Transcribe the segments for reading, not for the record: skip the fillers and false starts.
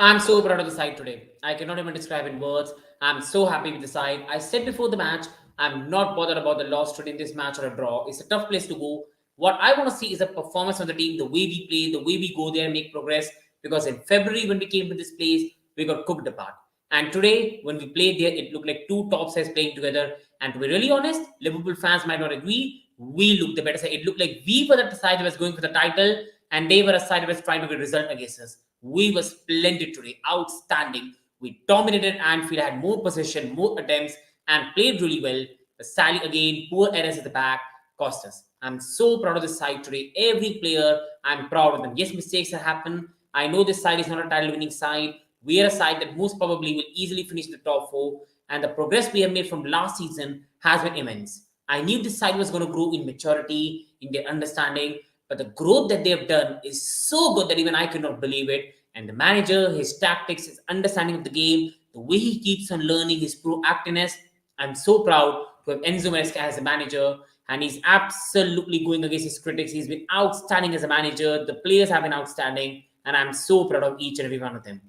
I'm so proud of the side today. I cannot even describe in words. I'm so happy with the side. I said before the match, I'm not bothered about the loss today in this match or a draw. It's a tough place to go. What I want to see is a performance of the team, the way we play, the way we go there and make progress. Because in February, when we came to this place, we got cooked apart. And today, when we played there, it looked like two top sides playing together. And to be really honest, Liverpool fans might not agree. We looked the better side. It looked like we were the side that was going for the title, and they were a side that was trying to get a result against us. We were splendid today, outstanding. We dominated Anfield, had more possession, more attempts, and played really well. But sadly, again, poor errors at the back cost us. I'm so proud of this side today. Every player, I'm proud of them. Yes, mistakes have happened. I know this side is not a title winning side. We are a side that most probably will easily finish the top four, and the progress we have made from last season has been immense. I knew this side was going to grow in maturity, in their understanding, but the growth that they have done is so good that even I could not believe it. And the manager, his tactics, his understanding of the game, the way he keeps on learning, his proactiveness, I'm so proud to have Enzo Maresca as a manager. And he's absolutely going against his critics. He's been outstanding as a manager. The players have been outstanding, and I'm so proud of each and every one of them.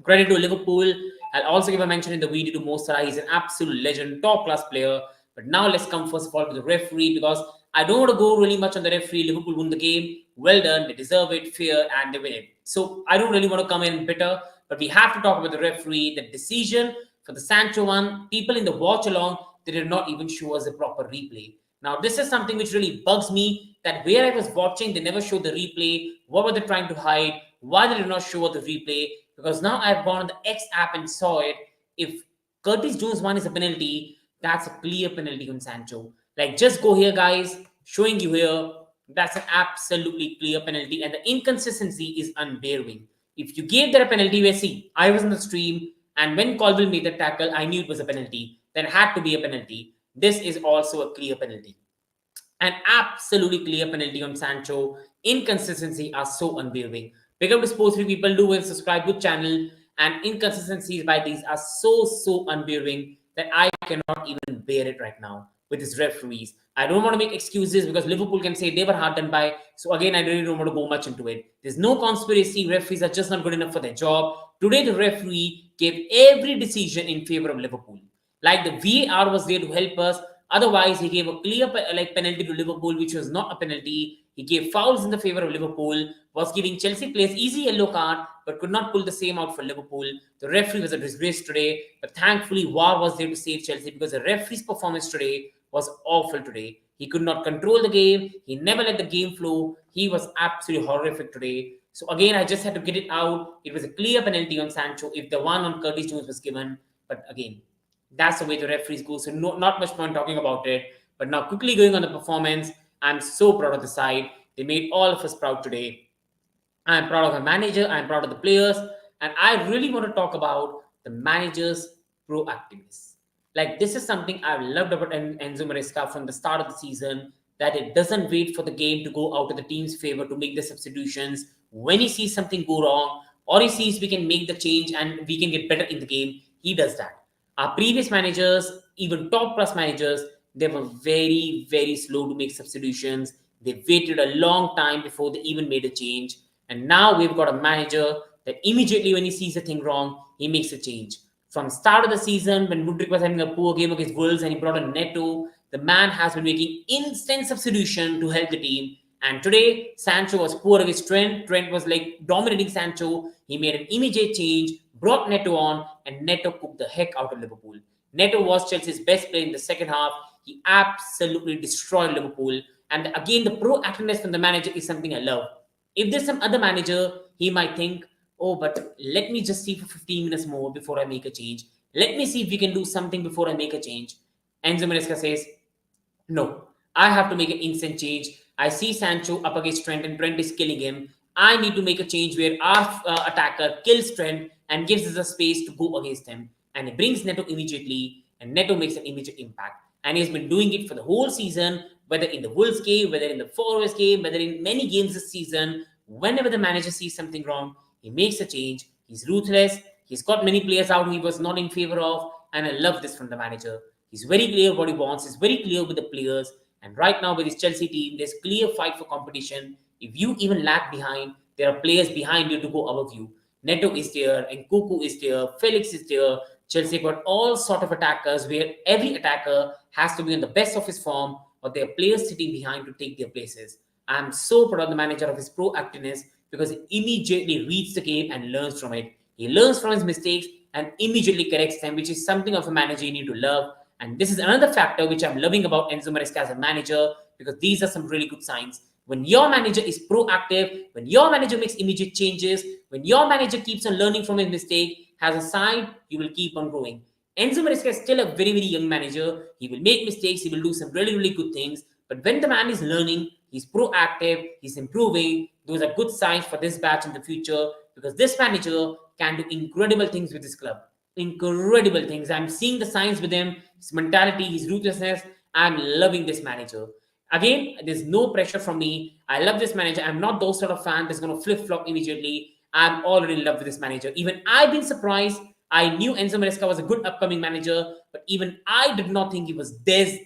Credit to Liverpool. I'll also give a mention in the video to Mo Salah. He's an absolute legend, top class player. But now let's come first of all to the referee, because I don't want to go really much on the referee. Liverpool won the game. Well done. They deserve it, fair, and they win it. So I don't really want to come in bitter, but we have to talk about the referee. The decision for the Sancho one, people in the watch along, they did not even show us a proper replay. Now, this is something which really bugs me, that where I was watching, they never showed the replay. What were they trying to hide? Why they did not show the replay? Because now I've gone on the X app and saw it. If Curtis Jones one is a penalty, that's a clear penalty on Sancho. Like, just go here, guys, showing you here. That's an absolutely clear penalty, and the inconsistency is unbearable. If you gave that a penalty, where see, I was on the stream, and when Colville made the tackle, I knew it was a penalty. There had to be a penalty. This is also a clear penalty. An absolutely clear penalty on Sancho. Inconsistency are so unbearable. Pick up the sports free people, do well, subscribe to the channel, and inconsistencies by these are so unbearable that I cannot even bear it right now with these referees. I don't want to make excuses because Liverpool can say they were hard done by. So again, I really don't want to go much into it. There's no conspiracy. Referees are just not good enough for their job. Today, the referee gave every decision in favor of Liverpool. Like, the VAR was there to help us. Otherwise, he gave a clear penalty to Liverpool, which was not a penalty. He gave fouls in the favor of Liverpool, was giving Chelsea players easy yellow card, but could not pull the same out for Liverpool. The referee was a disgrace today, but thankfully VAR was there to save Chelsea, because the referee's performance today was awful today. He could not control the game. He never let the game flow. He was absolutely horrific today. So again, I just had to get it out. It was a clear penalty on Sancho if the one on Curtis Jones was given. But again, that's the way the referees go. So not much point talking about it. But now quickly going on the performance, I'm so proud of the side. They made all of us proud today. I'm proud of the manager. I'm proud of the players. And I really want to talk about the manager's proactiveness. Like, this is something I've loved about Enzo Maresca from the start of the season, that it doesn't wait for the game to go out of the team's favor to make the substitutions. When he sees something go wrong, or he sees we can make the change and we can get better in the game, he does that. Our previous managers, even top class managers, they were very slow to make substitutions. They waited a long time before they even made a change. And now we've got a manager that immediately when he sees a thing wrong, he makes a change. From start of the season, when Mudryk was having a poor game against Wolves and he brought in Neto, the man has been making instant substitution to help the team. And today, Sancho was poor against Trent. Trent was like dominating Sancho. He made an immediate change, brought Neto on, and Neto cooked the heck out of Liverpool. Neto was Chelsea's best player in the second half. He absolutely destroyed Liverpool. And again, the proactiveness from the manager is something I love. If there's some other manager, he might think, oh, but let me just see for 15 minutes more before I make a change. Let me see if we can do something before I make a change. Enzo Maresca says, no, I have to make an instant change. I see Sancho up against Trent and Trent is killing him. I need to make a change where our attacker kills Trent and gives us a space to go against him. And he brings Neto immediately, and Neto makes an immediate impact. And he's been doing it for the whole season, whether in the Wolves game, whether in the Forest game, whether in many games this season. Whenever the manager sees something wrong, he makes a change. He's ruthless. He's got many players out he was not in favor of. And I love this from the manager. He's very clear what he wants. He's very clear with the players. And right now with his Chelsea team, there's clear fight for competition. If you even lag behind, there are players behind you to go above you. Neto is there, and Kuku is there, Felix is there. Chelsea got all sort of attackers where every attacker has to be in the best of his form or their players sitting behind to take their places. I'm so proud of the manager of his proactiveness because he immediately reads the game and learns from it. He learns from his mistakes and immediately corrects them, which is something of a manager you need to love. And this is another factor which I'm loving about Enzo Maresca as a manager because these are some really good signs. When your manager is proactive, when your manager makes immediate changes, when your manager keeps on learning from his mistake, has a sign, you will keep on growing. Enzo Maresca is still a very, very young manager. He will make mistakes, he will do some really, really good things. But when the man is learning, he's proactive, he's improving, those are good signs for this batch in the future because this manager can do incredible things with this club. Incredible things. I'm seeing the signs with him, his mentality, his ruthlessness. I'm loving this manager. Again, there's no pressure from me. I love this manager. I'm not those sort of fan that's going to flip flop immediately. I'm already in love with this manager. Even I've been surprised. I knew Enzo Maresca was a good upcoming manager, but even I did not think he was this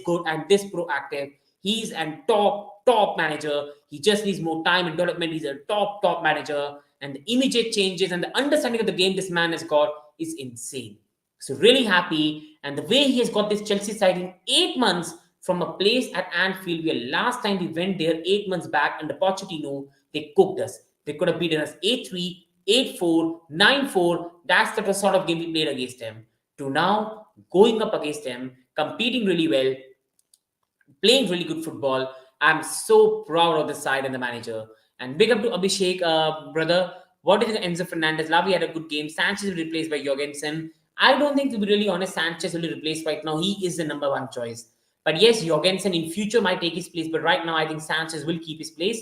good and this proactive. He's a top manager. He just needs more time and development. He's a top manager. And the immediate changes and the understanding of the game this man has got is insane. So really happy. And the way he has got this Chelsea side in 8 months from a place at Anfield where last time we went there 8 months back under Pochettino, they cooked us. They could have beaten us 8-3, 8-4, 9-4. That's the sort of game we played against them. To now going up against them, competing really well, playing really good football. I'm so proud of the side and the manager. And big up to Abhishek, brother. What do you think of Enzo Fernandez? Lavi had a good game. Sanchez will be replaced by Jorgensen. I don't think, to be really honest, Sanchez will be replaced right now. He is the number one choice. But yes, Jorgensen in future might take his place. But right now, I think Sanchez will keep his place.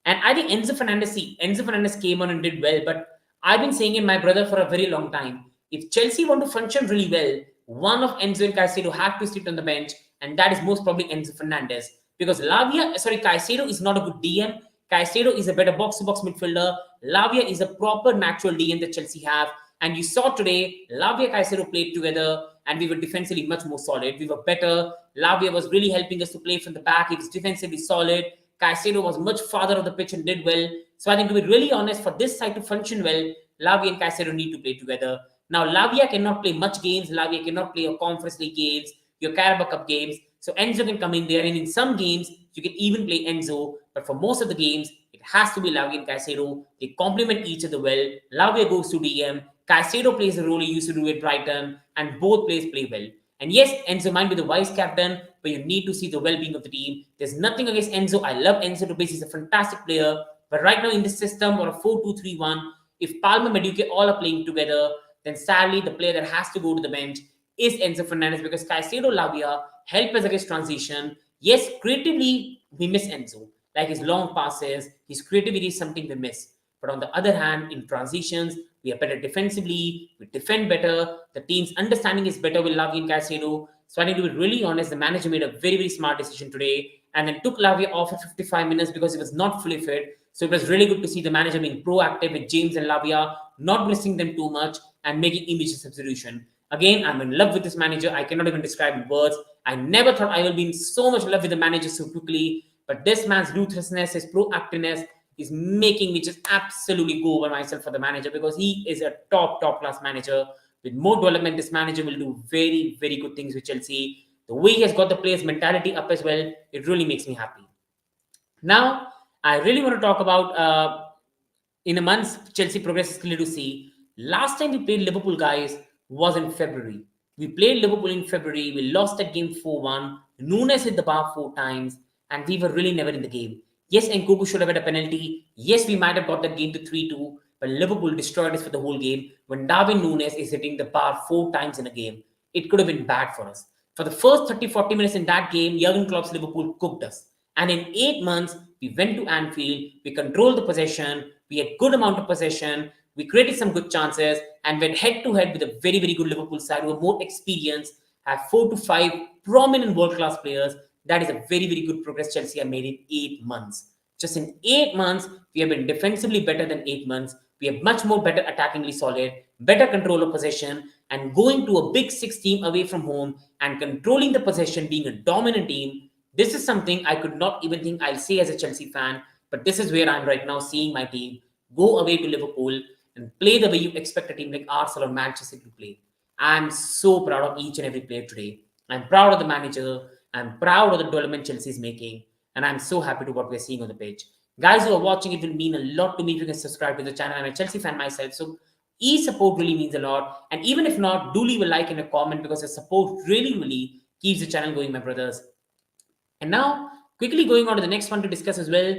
And I think Enzo Fernandez came on and did well. But I've been saying in my brother for a very long time. If Chelsea want to function really well, one of Enzo and Caicedo have to sit on the bench. And that is most probably Enzo Fernandez. Because Caicedo is not a good DM. Caicedo is a better box-to-box midfielder. Lavia is a proper natural DM that Chelsea have. And you saw today, Lavia and Caicedo played together and we were defensively much more solid. We were better. Lavia was really helping us to play from the back. He was defensively solid. Caicedo was much farther of the pitch and did well. So I think, to be really honest, for this side to function well, Lavia and Caicedo need to play together. Now, Lavia cannot play much games. Lavia cannot play your Conference League games, your Carabao Cup games. So Enzo can come in there, and in some games, you can even play Enzo. But for most of the games, it has to be Lavia and Caicedo. They complement each other well. Lavia goes to DM. Caicedo plays the role he used to do at Brighton, and both players play well. And yes, Enzo might be the vice captain, but you need to see the well-being of the team. There's nothing against Enzo. I love Enzo to base. He's a fantastic player. But right now in this system, or a 4-2-3-1, if Palmer and Madueke all are playing together, then sadly the player that has to go to the bench is Enzo Fernandez because Caicedo, Lavia help us against transition. Yes, creatively, we miss Enzo. Like his long passes, his creativity is something we miss. But on the other hand, in transitions, we are better defensively, we defend better, the team's understanding is better with Lavia and Caicedo. So I need to be really honest, the manager made a very, very smart decision today and then took Lavia off at 55 minutes because he was not fully fit. So it was really good to see the manager being proactive with James and Lavia, not missing them too much and making immediate substitution. Again, I'm in love with this manager. I cannot even describe in words. I never thought I will be in so much love with the manager so quickly. But this man's ruthlessness, his proactiveness is making me just absolutely go over myself for the manager because he is a top class manager. With more development, this manager will do very, very good things with Chelsea. The way he has got the players' mentality up as well, it really makes me happy. Now, I really want to talk about in a month's Chelsea progress is clear to see. Last time we played Liverpool, guys, was in February. We played Liverpool in February. We lost that game 4-1. Nunes hit the bar 4 times, and we were really never in the game. Yes, Nkunku should have had a penalty. Yes, we might have got that game to 3-2, but Liverpool destroyed us for the whole game. When Darwin Nunes is hitting the bar 4 times in a game, it could have been bad for us. For the first 30-40 minutes in that game, Jurgen Klopp's Liverpool cooked us. And in 8 months, we went to Anfield, we controlled the possession, we had good amount of possession, we created some good chances, and went head-to-head with a very, very good Liverpool side who are more experienced, have 4 to 5 prominent world-class players. That is a very, very good progress Chelsea have made in 8 months. Just in 8 months, we have been defensively better than 8 months. We are much more better attackingly solid, better control of possession, and going to a big 6 team away from home and controlling the possession, being a dominant team. This is something I could not even think I'll say as a Chelsea fan, but this is where I'm right now seeing my team go away to Liverpool and play the way you expect a team like Arsenal or Manchester to play. I'm so proud of each and every player today. I'm proud of the manager. I'm proud of the development Chelsea is making. And I'm so happy to what we're seeing on the pitch. Guys who are watching, it will mean a lot to me if you can subscribe to the channel. I'm a Chelsea fan myself, so support really means a lot. And even if not, do leave a like and a comment because your support really keeps the channel going, my brothers. And now, quickly going on to the next one to discuss as well.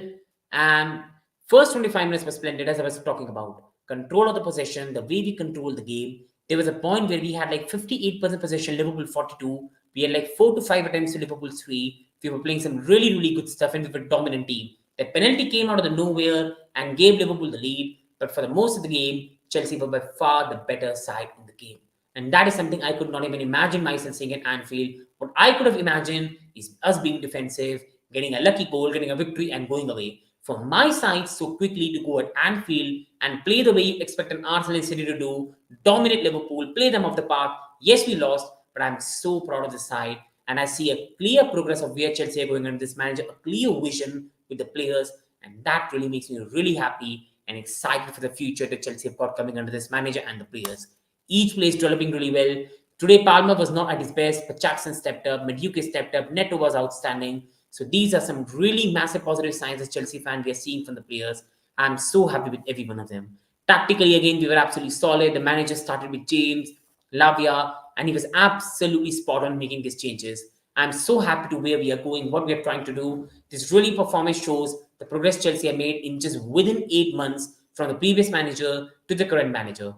And first 25 minutes was splendid, as I was talking about. Control of the possession, the way we control the game. There was a point where we had like 58% possession, Liverpool 42. We had like 4 to 5 attempts to Liverpool's 3. We were playing some really good stuff and we were a dominant team. The penalty came out of the nowhere and gave Liverpool the lead. But for the most of the game, Chelsea were by far the better side in the game. And that is something I could not even imagine myself seeing at Anfield. What I could have imagined is us being defensive, getting a lucky goal, getting a victory, and going away. For my side, so quickly to go at Anfield and play the way you expect an Arsenal City to do, dominate Liverpool, play them off the park. Yes, we lost, but I'm so proud of the side. And I see a clear progress of where Chelsea are going under this manager, a clear vision with the players. And that really makes me really happy and excited for the future that Chelsea have got coming under this manager and the players. Each player is developing really well. Today, Palmer was not at his best, but Jackson stepped up, Maduke stepped up, Neto was outstanding. So these are some really massive positive signs as Chelsea fan we are seeing from the players. I'm so happy with every one of them. Tactically, again, we were absolutely solid. The manager started with James, Lavia, and he was absolutely spot on making these changes. I'm so happy to where we are going, what we are trying to do. This really performance shows the progress Chelsea have made in just within 8 months from the previous manager to the current manager.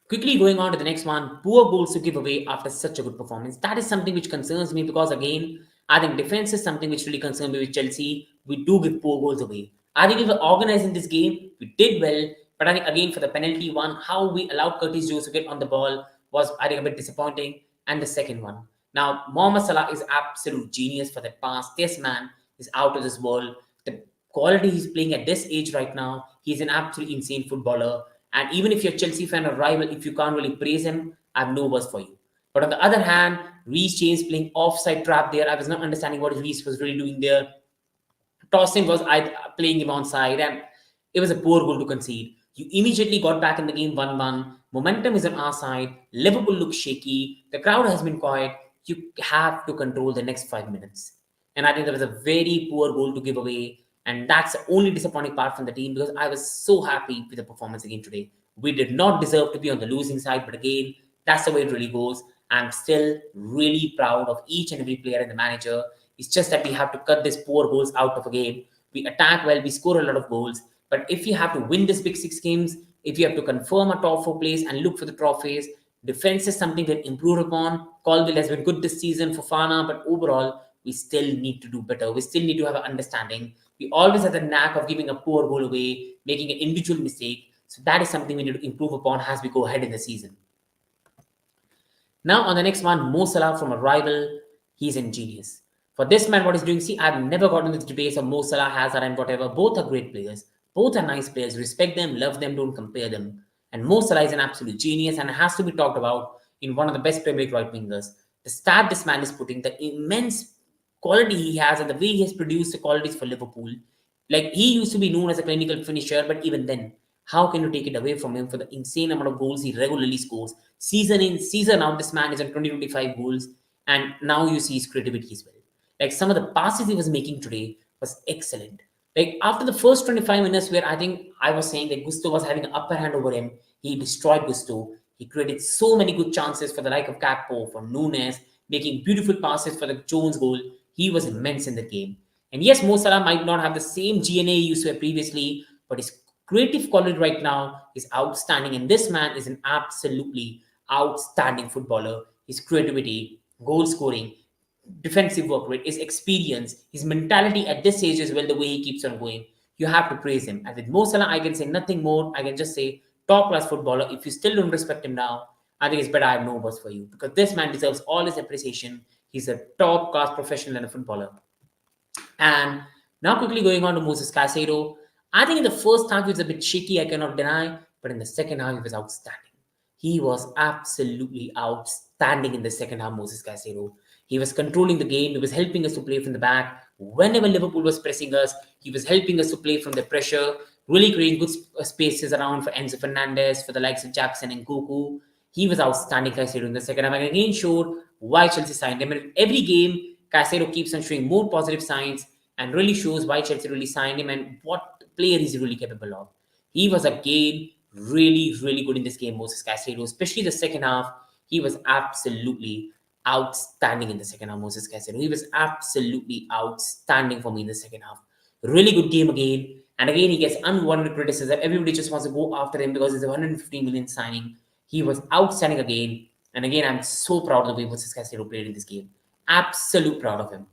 Quickly going on to the next one, poor goals to give away after such a good performance. That is something which concerns me because, again, I think defense is something which really concerns me with Chelsea. We do give poor goals away. I think we were organized in this game. We did well. But I think, again, for the penalty one, how we allowed Curtis Jones to get on the ball was, I think, a bit disappointing. And the second one. Now, Mohamed Salah is absolute genius for that pass. This man is out of this world. The quality he's playing at this age right now, he's an absolutely insane footballer. And even if you're a Chelsea fan or rival, if you can't really praise him, I have no words for you. But on the other hand, Reece James playing offside trap there. I was not understanding what Reece was really doing there. Tossing was playing him onside, and it was a poor goal to concede. You immediately got back in the game 1-1. Momentum is on our side. Liverpool looks shaky. The crowd has been quiet. You have to control the next 5 minutes. And I think there was a very poor goal to give away. And that's the only disappointing part from the team because I was so happy with the performance again today. We did not deserve to be on the losing side, but again, that's the way it really goes. I'm still really proud of each and every player and the manager. It's just that we have to cut these poor goals out of a game. We attack well, we score a lot of goals. But if you have to win this big 6 games, if you have to confirm a top 4 place and look for the trophies, defense is something we'll improve upon. Colville has been good this season for Fana, but overall, we still need to do better. We still need to have an understanding. We always have the knack of giving a poor goal away, making an individual mistake. So that is something we need to improve upon as we go ahead in the season. Now on the next one, Mo Salah from a rival. He's a genius. For this man, what he's doing, see, I've never gotten into the debates of Mo Salah, Hazard, and whatever. Both are great players. Both are nice players. Respect them, love them, don't compare them. And Mo Salah is an absolute genius and has to be talked about in one of the best Premier League right wingers. The stat this man is putting, the immense quality he has and the way he has produced the qualities for Liverpool. Like, he used to be known as a clinical finisher, but even then, how can you take it away from him for the insane amount of goals he regularly scores? Season in, season out, this man is at 20-25 goals, and now you see his creativity as well. Like, some of the passes he was making today was excellent. Like, after the first 25 minutes where I think I was saying that Gusto was having an upper hand over him, he destroyed Gusto. He created so many good chances for the like of Gakpo, for Nunes, making beautiful passes for the Jones goal. He was immense in the game. And yes, Mo Salah might not have the same GNA he used to have previously, but his creative quality right now is outstanding. And this man is an absolutely outstanding footballer. His creativity, goal scoring, defensive work rate, his experience, his mentality at this age as well, the way he keeps on going. You have to praise him. And with Mo Salah, I can say nothing more. I can just say top class footballer. If you still don't respect him now, I think it's better I have no words for you because this man deserves all his appreciation. He's a top class professional and a footballer. And now quickly going on to Moses Caicedo. I think in the first half he was a bit shaky, I cannot deny, but in the second half he was outstanding. He was absolutely outstanding in the second half, Moses Caicedo. He was controlling the game. He was helping us to play from the back. Whenever Liverpool was pressing us, he was helping us to play from the pressure. really creating good spaces around for Enzo Fernandez, for the likes of Jackson and Goku. He was outstanding, Caicedo, in the second half, and again showed why Chelsea signed him. And every game, Caicedo keeps on showing more positive signs and really shows why Chelsea really signed him and what player he's really capable of. He was again really good in this game, Moses Caicedo, especially the second half. He was absolutely outstanding in the second half, Moses Caicedo. He was absolutely outstanding for me in the second half. Really good game again. And again, he gets unwarranted criticism. Everybody just wants to go after him because he's a 150 million signing. He was outstanding again. And again, I'm so proud of the way Moses Caicedo played in this game. Absolute proud of him.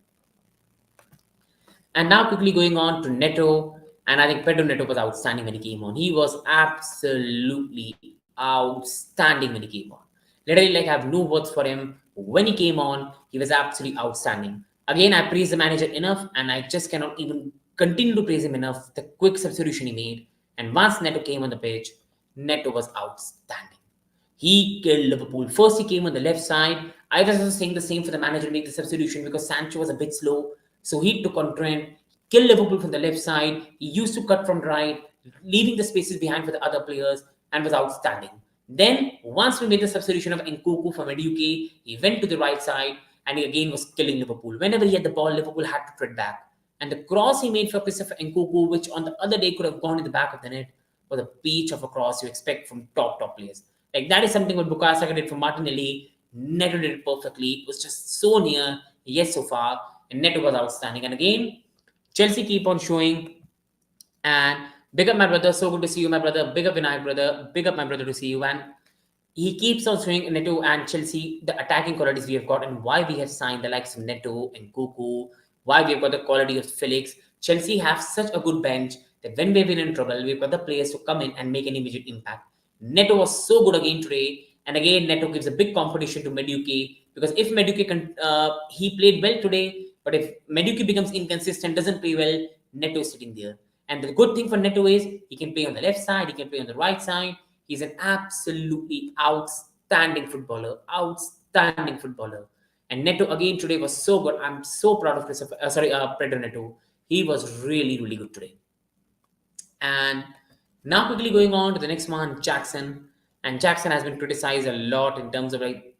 And now quickly going on to Neto. And I think Pedro Neto was outstanding when he came on. He was absolutely outstanding when he came on. Literally, like, I have no words for him. When he came on, he was absolutely outstanding. Again, I praise the manager enough, and I just cannot even continue to praise him enough. The quick substitution he made, and once Neto came on the pitch, Neto was outstanding. He killed Liverpool. First, he came on the left side. I was also saying the same for the manager to make the substitution because Sancho was a bit slow. So he took on Trent, killed Liverpool from the left side. He used to cut from right, leaving the spaces behind for the other players, and was outstanding. Then, once we made the substitution of Nkunku from Madueke, he went to the right side and he again was killing Liverpool. Whenever he had the ball, Liverpool had to tread back. And the cross he made for Christopher Nkunku, which on the other day could have gone in the back of the net, was a peach of a cross you expect from top players. Like, that is something what Bukayo Saka did for Martinelli. Neto did it perfectly. It was just so near, yet so far. And Neto was outstanding. And again, Chelsea keep on showing. And big up my brother. So good to see you, my brother. Big up Vinayak, brother. Big up my brother to see you. And he keeps on showing Neto and Chelsea the attacking qualities we have got and why we have signed the likes of Neto and Goku, why we have got the quality of Felix. Chelsea have such a good bench that when we've been in trouble, we've got the players to come in and make an immediate impact. Neto was so good again today. And again, Neto gives a big competition to Madueke because if Madueke he played well today, but if Madueke becomes inconsistent, doesn't play well, Neto is sitting there. And the good thing for Neto is he can play on the left side, he can play on the right side. He's an absolutely outstanding footballer. Outstanding footballer. And Neto again today was so good. I'm so proud of Pedro Neto. He was really good today. And now quickly going on to the next one, Jackson. And Jackson has been criticized a lot in terms of like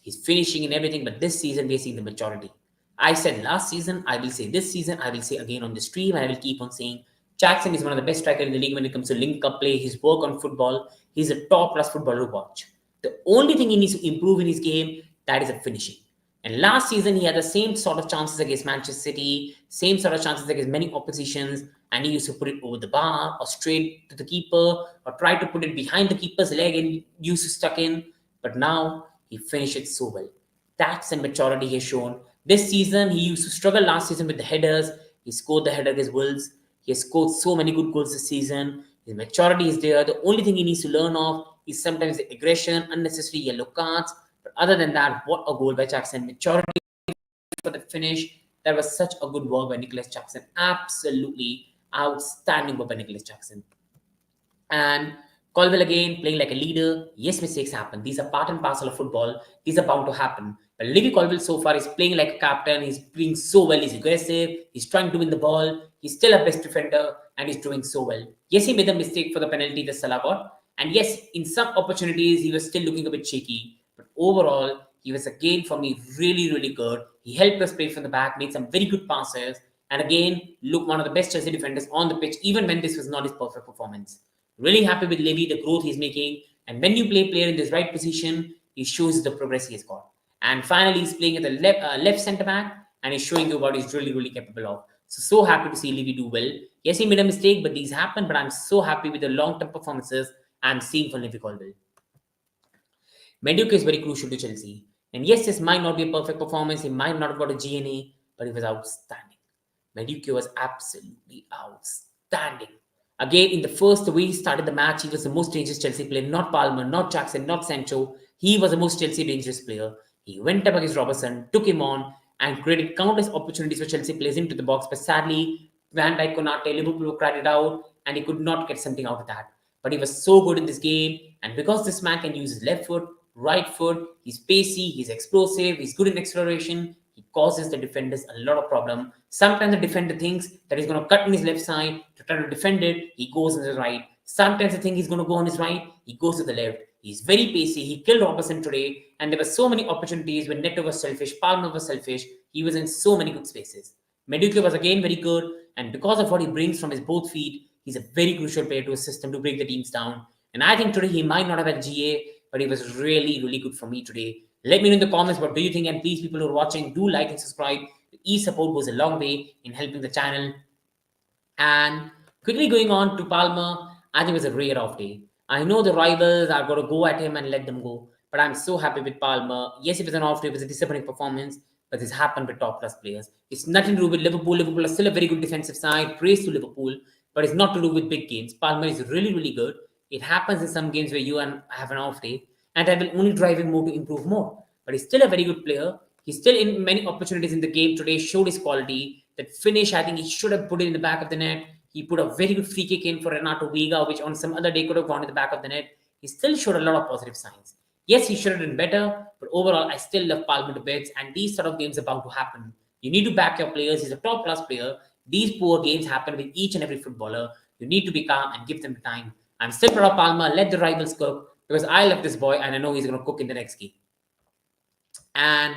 his finishing and everything, but this season we're seeing the maturity. I said last season, I will say this season, I will say again on the stream, and I will keep on saying Jackson is one of the best strikers in the league when it comes to link-up play, his work on football. He's a top-class footballer to watch. The only thing he needs to improve in his game, that is a finishing. And last season, he had the same sort of chances against Manchester City, same sort of chances against many oppositions, and he used to put it over the bar or straight to the keeper or try to put it behind the keeper's leg and used to stuck in. But now, he finished it so well. That's the maturity he has shown. This season, he used to struggle last season with the headers. He scored the header against Wolves. He has scored so many good goals this season. His maturity is there. The only thing he needs to learn of is sometimes the aggression, unnecessary yellow cards. But other than that, what a goal by Jackson. Maturity for the finish. That was such a good work by Nicolas Jackson. Absolutely outstanding work by Nicolas Jackson. And Colville again playing like a leader. Yes, mistakes happen. These are part and parcel of football. These are bound to happen. But Levy Colville so far is playing like a captain. He's playing so well. He's aggressive. He's trying to win the ball. He's still a best defender and he's doing so well. Yes, he made a mistake for the penalty that Salah got. And yes, in some opportunities, he was still looking a bit shaky. But overall, he was again for me really good. He helped us play from the back, made some very good passes. And again, look, one of the best Chelsea defenders on the pitch, even when this was not his perfect performance. Really happy with Levy, the growth he's making. And when you play a player in this right position, he shows the progress he has got. And finally, he's playing at the left centre back and he's showing you what he's really capable of. So happy to see Levy do well. Yes, he made a mistake, but these happen. But I'm so happy with the long-term performances I'm seeing from Levy Colville. Madueke is very crucial to Chelsea. And yes, this might not be a perfect performance. He might not have got a GNA, but he was outstanding. Madueke was absolutely outstanding. Again, in the first way he started the match, he was the most dangerous Chelsea player. Not Palmer, not Jackson, not Sancho. He was the most Chelsea dangerous player. He went up against Robertson, took him on, and created countless opportunities for Chelsea players into the box. But sadly, Van Dijk, Konate, Liverpool cried it out, and he could not get something out of that. But he was so good in this game, and because this man can use his left foot, right foot, he's pacey, he's explosive, he's good in acceleration, He causes the defenders a lot of problem. Sometimes the defender thinks that he's going to cut in his left side to try to defend it. He goes on his right. Sometimes they think he's going to go on his right. He goes to the left. He's very pacey. He killed Robertson today, and there were so many opportunities when Neto was selfish, Palmer was selfish. He was in so many good spaces. Meduka was again very good, and because of what he brings from his both feet, he's a very crucial player to his system to break the teams down. And I think today he might not have had GA, but he was really, really good for me today. Let me know in the comments what do you think, and please, people who are watching, do like and subscribe. E-support goes a long way in helping the channel. And quickly going on to Palmer, I think it was a rare off day. I know the rivals are going to go at him and let them go, but I'm so happy with Palmer. Yes, it was an off day, it was a disappointing performance, but this happened with top class players. It's nothing to do with Liverpool. Liverpool is still a very good defensive side. Praise to Liverpool, but it's not to do with big games. Palmer is really, really good. It happens in some games where you and have an off day, and that will only drive him more to improve more. But he's still a very good player. He's still in many opportunities in the game today, showed his quality. That finish, I think he should have put it in the back of the net. He put a very good free kick in for Renato Vega, which on some other day could have gone to the back of the net. He still showed a lot of positive signs. Yes, he should have done better, but overall, I still love Palmer to bits, and these sort of games are bound to happen. You need to back your players. He's a top-class player. These poor games happen with each and every footballer. You need to be calm and give them the time. I'm still proud of Palmer. Let the rivals cook, because I love this boy, and I know he's going to cook in the next game. And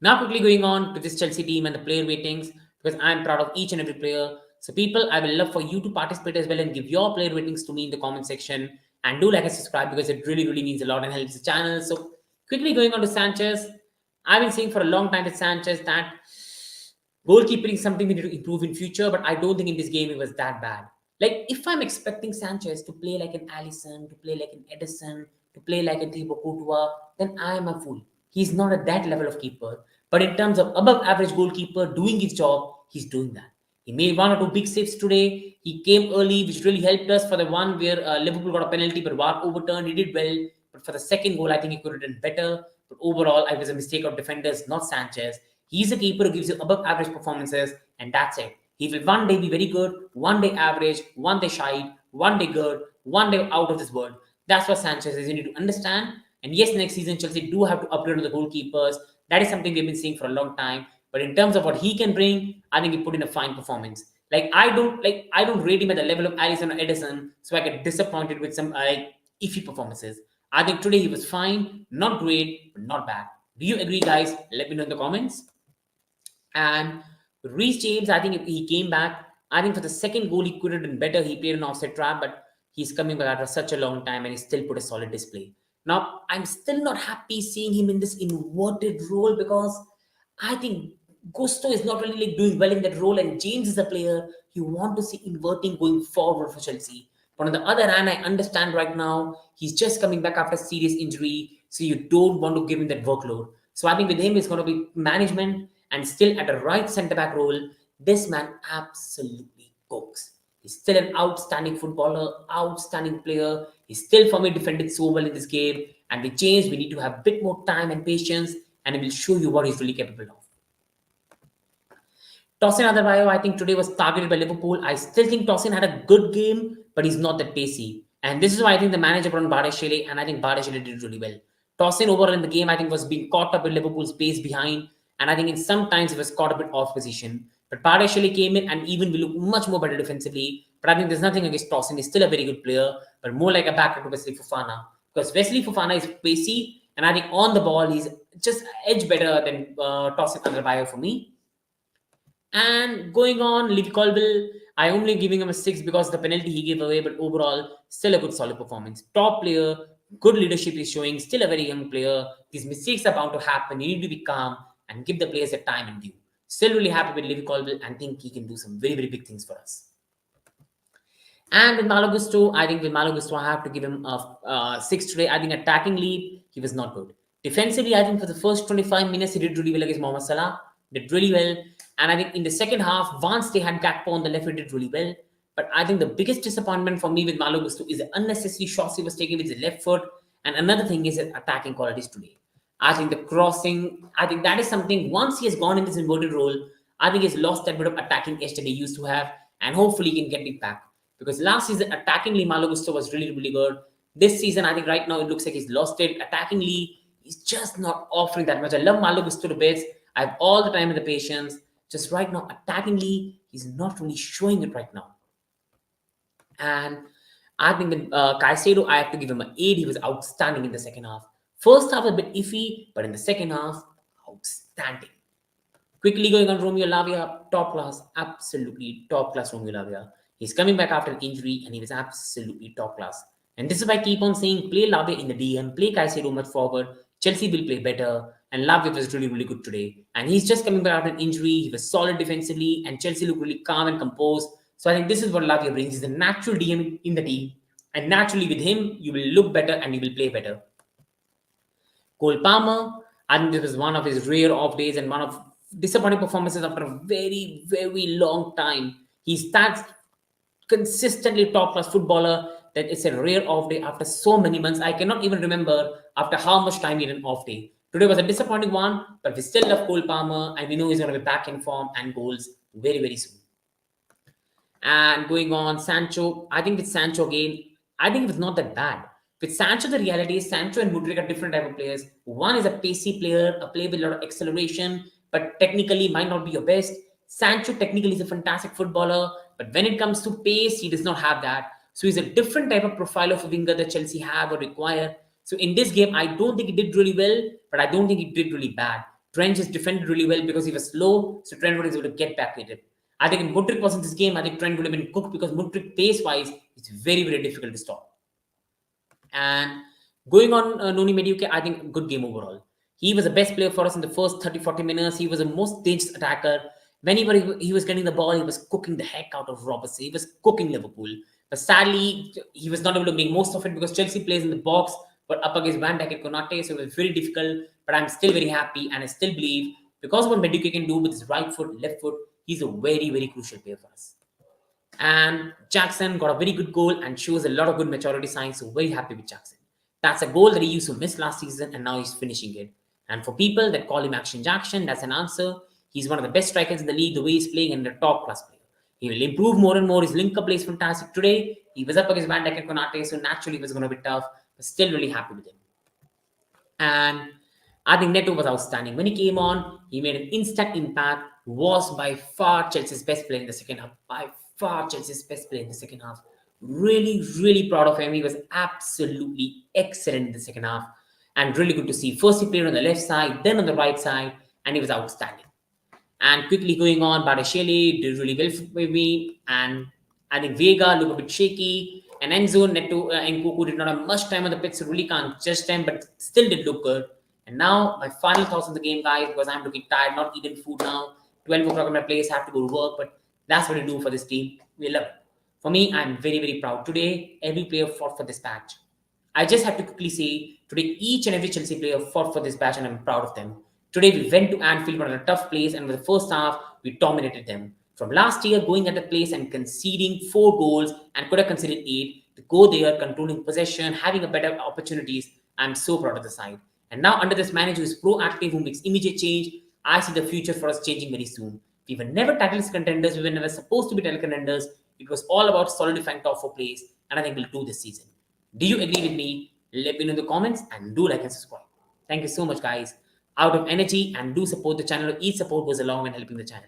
now quickly going on to this Chelsea team and the player ratings, because I'm proud of each and every player. So people, I will love for you to participate as well and give your player ratings to me in the comment section. And do like and subscribe, because it really, really means a lot and helps the channel. So quickly going on to Sanchez. I've been saying for a long time with Sanchez that goalkeeping is something we need to improve in future, but I don't think in this game it was that bad. Like, if I'm expecting Sanchez to play like an Alisson, to play like an Edison, to play like a Thibaut Courtois, then I am a fool. He's not at that level of keeper. But in terms of above average goalkeeper doing his job, he's doing that. He made one or two big saves today. He came early, which really helped us for the one where Liverpool got a penalty, but VAR overturned. He did well. But for the second goal, I think he could have done better. But overall, it was a mistake of defenders, not Sanchez. He's a keeper who gives you above average performances, and that's it. He will one day be very good, one day average, one day shy, one day good, one day out of this world. That's what Sanchez is. You need to understand. And yes, next season, Chelsea do have to upgrade on the goalkeepers. That is something we've been seeing for a long time. But in terms of what he can bring, I think he put in a fine performance. I don't rate him at the level of Alisson or Edison, so I get disappointed with some iffy performances. I think today he was fine, not great, but not bad. Do you agree, guys? Let me know in the comments. And Reece James, I think he came back. I think for the second goal, he could have done better. He played an offside trap, but he's coming back after such a long time, and he still put a solid display. Now, I'm still not happy seeing him in this inverted role, because I think Gusto is not really doing well in that role, and James is a player you want to see inverting going forward for Chelsea. But on the other hand, I understand right now he's just coming back after serious injury, so you don't want to give him that workload. So I think with him, it's going to be management, and still at a right centre-back role, this man absolutely cooks. He's still an outstanding footballer, outstanding player. He's still, for me, defended so well in this game. And with James, we need to have a bit more time and patience, and he will show you what he's really capable of. Tosin Adarbayo, I think today was targeted by Liverpool. I still think Tosin had a good game, but he's not that pacey. And this is why I think the manager brought on Bardashele, and I think Bardashele did really well. Tosin overall in the game, I think, was being caught up with Liverpool's pace behind, and I think in sometimes he was caught a bit off position. But Bardashele came in and even will look much more better defensively. But I think there's nothing against Tosin. He's still a very good player, but more like a backup to Wesley Fofana. Because Wesley Fofana is pacey, and I think on the ball, he's just edge better than Tosin Adarbayo for me. And going on, Levy Colville, I only giving him a 6 because of the penalty he gave away, but overall, still a good solid performance. Top player, good leadership is showing, still a very young player. These mistakes are bound to happen. You need to be calm and give the players their time and due. Still really happy with Levy Colville and think he can do some very, very big things for us. And with Malo Gusto, I think with Malo Gusto, I have to give him a 6 today. I think attacking he was not good. Defensively, I think for the first 25 minutes, he did really well against Mohamed Salah. Did really well. And I think in the second half, once they had Gakpo on the left, he did really well. But I think the biggest disappointment for me with Malo Gusto is the unnecessary shots he was taking with his left foot. And another thing is his attacking qualities today. I think the crossing, I think that is something, once he has gone in this inverted role, I think he's lost that bit of attacking edge that he used to have. And hopefully he can get it back. Because last season, attackingly, Malo Gusto was really, really good. This season, I think right now it looks like he's lost it. Attackingly, he's just not offering that much. I love Malo Gusto to bits. I have all the time and the patience. Just right now, attackingly, he's not really showing it right now. And I think with Caicedo, I have to give him an 8. He was outstanding in the second half. First half a bit iffy, but in the second half, outstanding. Quickly going on Romeo Lavia, top class, absolutely top class Romeo Lavia. He's coming back after an injury and he was absolutely top class. And this is why I keep on saying play Lavia in the DM, play Caicedo much forward. Chelsea will play better. And Lavia was really, really good today. And he's just coming back after an injury. He was solid defensively and Chelsea looked really calm and composed. So I think this is what Lavia brings. He's a natural DM in the team. And naturally with him, you will look better and you will play better. Cole Palmer, I think this was one of his rare off days and one of disappointing performances after a very, very long time. He's that consistently top class footballer that it's a rare off day after so many months. I cannot even remember after how much time he had an off day. Today was a disappointing one, but we still love Cole Palmer and we know he's going to be back in form and goals very, very soon. And going on, Sancho, I think with Sancho again, I think it was not that bad. With Sancho, the reality is Sancho and Mudryk are different type of players. One is a pacey player, a player with a lot of acceleration, but technically might not be your best. Sancho technically is a fantastic footballer, but when it comes to pace, he does not have that. So he's a different type of profile of a winger that Chelsea have or require. So in this game, I don't think he did really well, but I don't think he did really bad. Trent just defended really well because he was slow, so Trent was able to get back with it. I think if Mudryk was in this game, I think Trent would have been cooked because Mudryk pace-wise, it's very, very difficult to stop. And going on Noni Madueke, I think good game overall. He was the best player for us in the first 30-40 minutes. He was the most dangerous attacker. Whenever he was getting the ball, he was cooking the heck out of Robertson. He was cooking Liverpool. But sadly, he was not able to make most of it because Chelsea plays in the box, but up against Van Dijk and Konate, so it was very difficult. But I'm still very happy, and I still believe because of what Madueke can do with his right foot, left foot, he's a very, very crucial player for us. And Jackson got a very good goal and shows a lot of good maturity signs, so very happy with Jackson. That's a goal that he used to miss last season, and now he's finishing it. And for people that call him Action Jackson, that's an answer. He's one of the best strikers in the league, the way he's playing, and a top class player. He will improve more and more. His link-up play is fantastic. Today, he was up against Van Dijk and Konate, so naturally it was going to be tough, but still really happy with him. And I think Neto was outstanding. When he came on, he made an instant impact, was by far Chelsea's best player in the second half. By far Chelsea's best player in the second half. Really, really proud of him. He was absolutely excellent in the second half and really good to see. First he played on the left side, then on the right side, and he was outstanding. And quickly going on, Bardashele did really well for me, and I think Vega looked a bit shaky, and Enzo, Neto, and Kuku did not have much time on the pitch, so really can't judge them, but still did look good. And now my final thoughts on the game, guys, because I'm looking tired, not eating food now. 12 o'clock in my place, have to go to work, but that's what we do for this team. We love it. For me, I'm very, very proud. Today, every player fought for this match. I just have to quickly say, today each and every Chelsea player fought for this match, and I'm proud of them. Today we went to Anfield on a tough place, and with the first half, we dominated them. From last year, going at the place and conceding 4 goals and could have conceded 8, to go there, controlling possession, having a better opportunities, I'm so proud of the side. And now under this manager who is proactive, who makes immediate change, I see the future for us changing very soon. We were never title contenders, we were never supposed to be title contenders. It was all about solidifying top 4 place, and I think we'll do this season. Do you agree with me? Let me know in the comments and do like and subscribe. Thank you so much, guys. Out of energy, and do support the channel. Each support goes along in helping the channel.